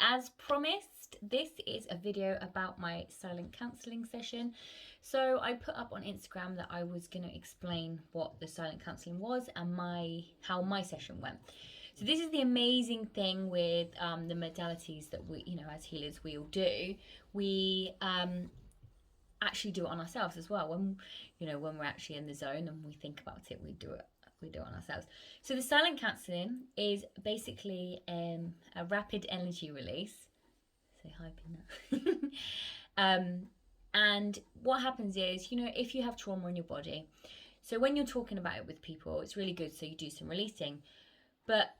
as promised, this is a video about my silent counselling session. So I put up on Instagram that I was going to explain what the silent counselling was and how my session went. So this is the amazing thing with the modalities that we, as healers, we all do. We actually do it on ourselves as well. When we're actually in the zone and we think about it, we do it on ourselves. So the silent counselling is basically a rapid energy release. Say hi, Pina. And what happens is, if you have trauma in your body, so when you're talking about it with people, it's really good, so you do some releasing. But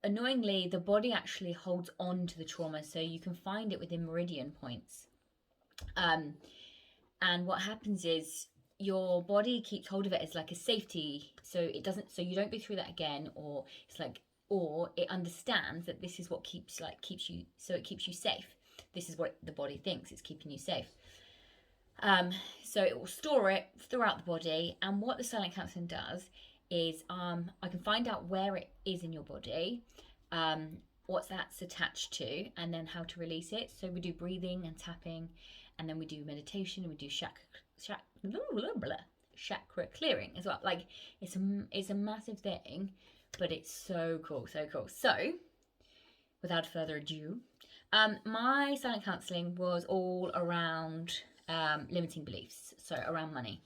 annoyingly, the body actually holds on to the trauma, so you can find it within meridian points. And what happens is your body keeps hold of it as like a safety, so it doesn't, so you don't go through that again, or it understands that this is what keeps you safe. This is what the body thinks it's keeping you safe. So it will store it throughout the body. And what the silent counselling does is I can find out where it is in your body, what that's attached to, and then how to release it. So we do breathing and tapping, and then we do meditation, and we do chakra clearing as well. Like it's a massive thing, but it's so cool. So without further ado, my silent counselling was all around limiting beliefs, so around money.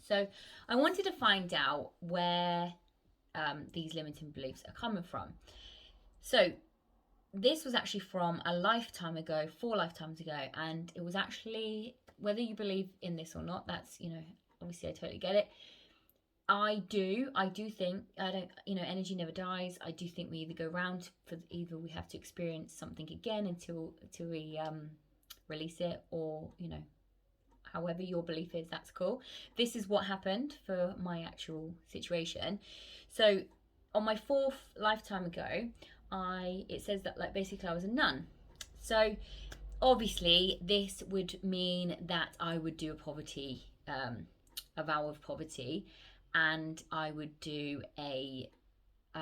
So I wanted to find out where these limiting beliefs are coming from. So this was actually from a lifetime ago, 4 lifetimes ago, and it was actually, whether you believe in this or not, that's, obviously I totally get it. I do think, energy never dies. I do think we either go round for either we have to experience something again until we release it, or, however your belief is, that's cool. This is what happened for my actual situation. So on my 4th lifetime ago, it says that basically I was a nun. So obviously this would mean that I would do a vow of poverty, and I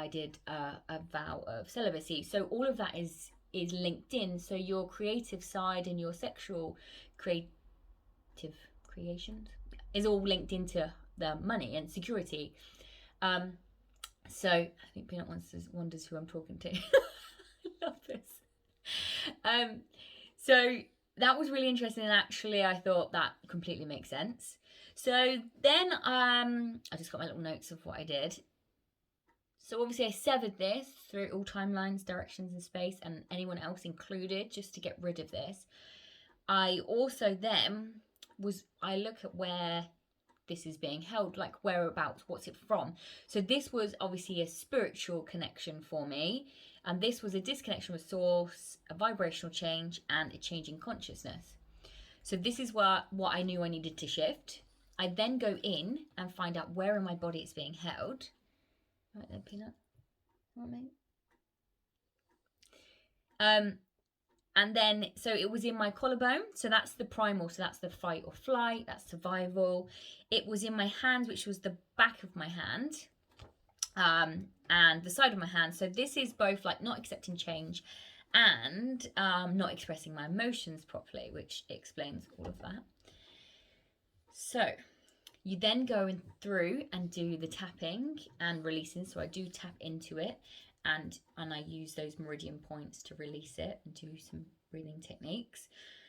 did a vow of celibacy. So all of that is linked in. So your creative side and your sexual creative creations is all linked into the money and security. So I think Peanut wonders who I'm talking to. I love this. So that was really interesting, and actually I thought that completely makes sense. So then I just got my little notes of what I did. So obviously I severed this through all timelines, directions, and space, and anyone else included, just to get rid of this. I also then I look at where this is being held, like whereabouts, what's it from. So this was obviously a spiritual connection for me, and this was a disconnection with source, a vibrational change, and a change in consciousness. So this is what I knew I needed to shift. I then go in and find out where in my body it's being held. Right there, Peanut. What, mate? And then, so it was in my collarbone. So that's the primal. So that's the fight or flight. That's survival. It was in my hand, which was the back of my hand, and the side of my hand. So this is both like not accepting change and not expressing my emotions properly, which explains all of that. So you then go in through and do the tapping and releasing. So I do tap into it. And I use those meridian points to release it and do some breathing techniques.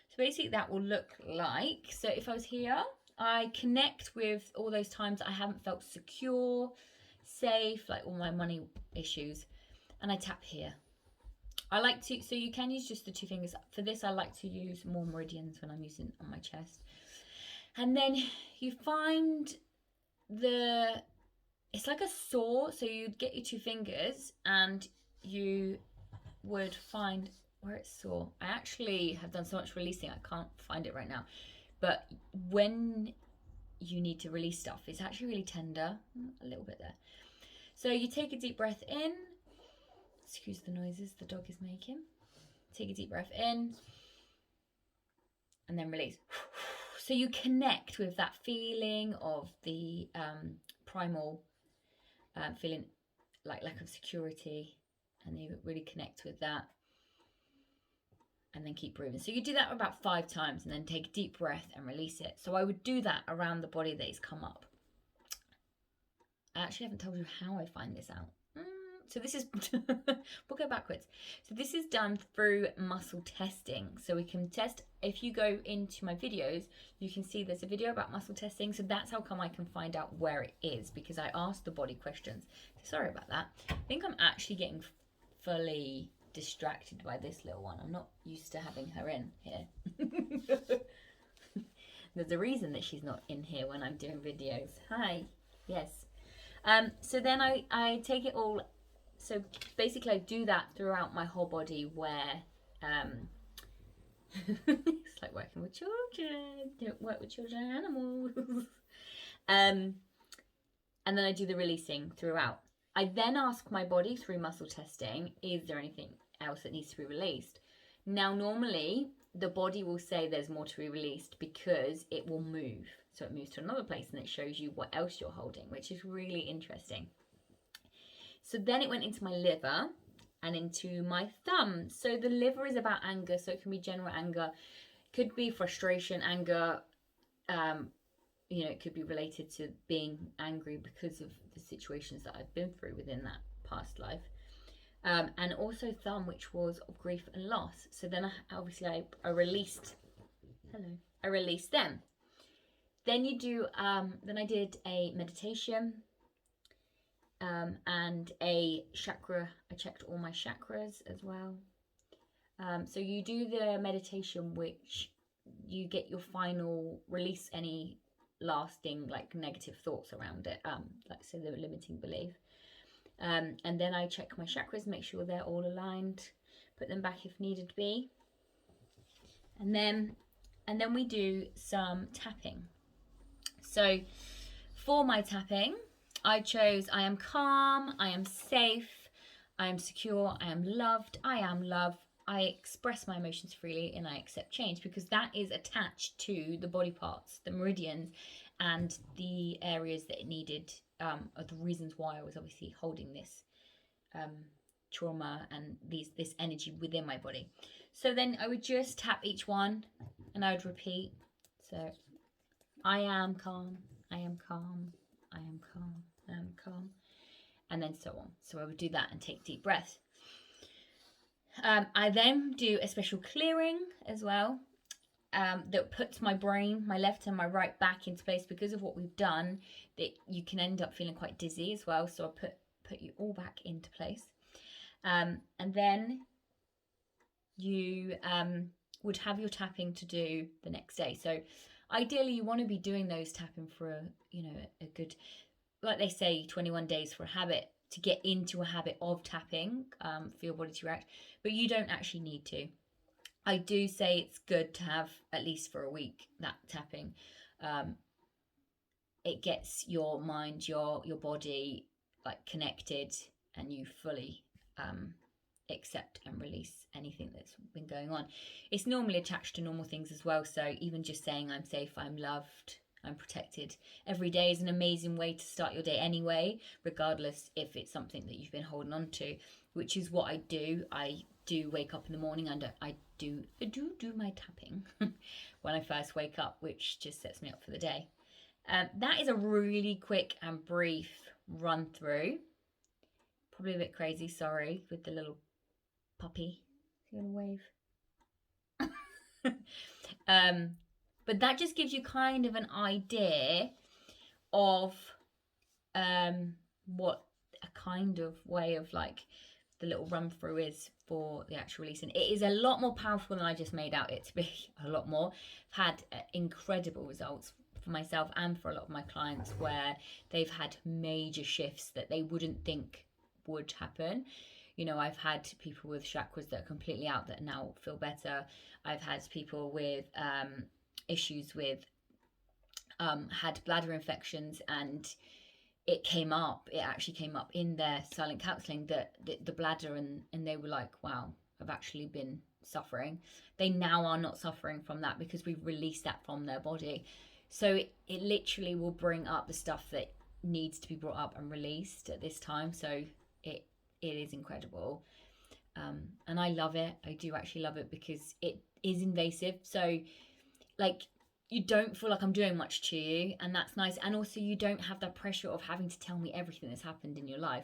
So basically that will look like, so if I was here, I connect with all those times I haven't felt secure, safe, like all my money issues, and I tap here. I like to, so you can use just the 2 fingers. For this, I like to use more meridians when I'm using on my chest. And then you find it's like a saw, so you'd get your 2 fingers and you would find where it's sore. I actually have done so much releasing, I can't find it right now. But when you need to release stuff, it's actually really tender, a little bit there. So you take a deep breath in. Excuse the noises the dog is making. Take a deep breath in and then release. So you connect with that feeling of the primal feeling like lack of security, and you really connect with that. and then keep breathing. So you do that about 5 times and then take a deep breath and release it. So I would do that around the body that has come up. I actually haven't told you how I find this out. So this is, we'll go backwards. So this is done through muscle testing. So we can test, if you go into my videos, you can see there's a video about muscle testing. So that's how come I can find out where it is, because I asked the body questions. So sorry about that. I think I'm actually getting fully distracted by this little one. I'm not used to having her in here. There's a reason that she's not in here when I'm doing videos. Hi. Yes. So then I take it all. So basically I do that throughout my whole body where, it's like working with children, don't work with children and animals. And then I do the releasing throughout. I then ask my body through muscle testing, is there anything else that needs to be released? Now, normally the body will say there's more to be released because it will move. So it moves to another place and it shows you what else you're holding, which is really interesting. So then it went into my liver and into my thumb. So the liver is about anger. So it can be general anger, could be frustration, anger. You know, it could be related to being angry because of the situations that I've been through within that past life. And also thumb, which was of grief and loss. So then I released, I released them. Then you do, then I did a meditation. And a chakra, I checked all my chakras as well. So you do the meditation, which you get your final release any lasting like negative thoughts around it, like say the limiting belief. And then I check my chakras, make sure they're all aligned, put them back if needed be. And then we do some tapping. So for my tapping, I chose I am calm, I am safe, I am secure, I am loved, I am love, I express my emotions freely, and I accept change, because that is attached to the body parts, the meridians, and the areas that it needed, are the reasons why I was obviously holding this trauma and this energy within my body. So then I would just tap each one and I would repeat. So I am calm, I am calm, I am calm, I am calm, and then so on. So I would do that and take deep breaths. I then do a special clearing as well, that puts my brain, my left and my right, back into place, because of what we've done, that you can end up feeling quite dizzy as well. So I put you all back into place. And then you would have your tapping to do the next day. So ideally you want to be doing those tapping for a good, like they say, 21 days for a habit, to get into a habit of tapping, for your body to react. But you don't actually need to. I do say it's good to have at least for a week that tapping. It gets your mind, your body like connected, and you fully accept and release anything that's been going on. It's normally attached to normal things as well. So even just saying I'm safe, I'm loved, I'm protected every day is an amazing way to start your day anyway, regardless if it's something that you've been holding on to, which is what I do. I do wake up in the morning and I do my tapping when I first wake up, which just sets me up for the day. That is a really quick and brief run through. Probably a bit crazy, sorry, with the little puppy. Is he gonna wave? But that just gives you kind of an idea of what a kind of way of like the little run through is for the actual release. And it is a lot more powerful than I just made out it to be. A lot more. I've had incredible results for myself and for a lot of my clients, where they've had major shifts that they wouldn't think would happen. I've had people with chakras that are completely out that now feel better. I've had people with issues with had bladder infections, and it actually came up in their silent counselling that the bladder, and they were like, wow, I've actually been suffering. They now are not suffering from that because we've released that from their body. So it literally will bring up the stuff that needs to be brought up and released at this time. So it is incredible. And I love it. I do actually love it because it is invasive. So, like, you don't feel like I'm doing much to you, and that's nice. And also, you don't have that pressure of having to tell me everything that's happened in your life.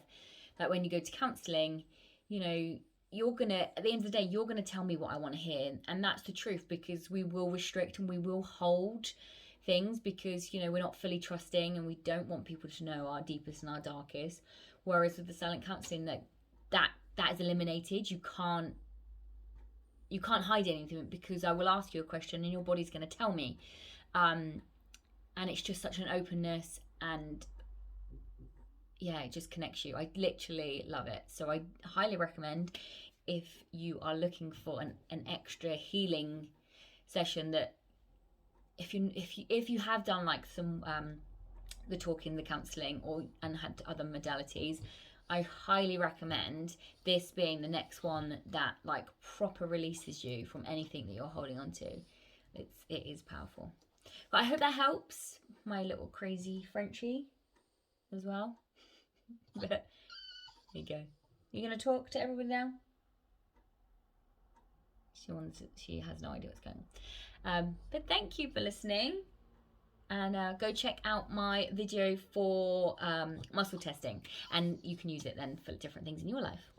Like, when you go to counselling, you know, you're gonna, at the end of the day, you're gonna tell me what I want to hear, and that's the truth, because we will restrict and we will hold things, because, you know, we're not fully trusting and we don't want people to know our deepest and our darkest. Whereas with the silent counselling, that is eliminated. You can't hide anything, because I will ask you a question and your body's going to tell me. And it's just such an openness, and yeah, it just connects you. I literally love it. So I highly recommend, if you are looking for an extra healing session, that if you have done like some the talking, the counselling, and had other modalities, I highly recommend this being the next one that like proper releases you from anything that you're holding on to. It is powerful. But I hope that helps my little crazy Frenchie as well. But there you go. You're gonna talk to everybody now? She has no idea what's going on. But thank you for listening. And go check out my video for muscle testing, and you can use it then for different things in your life.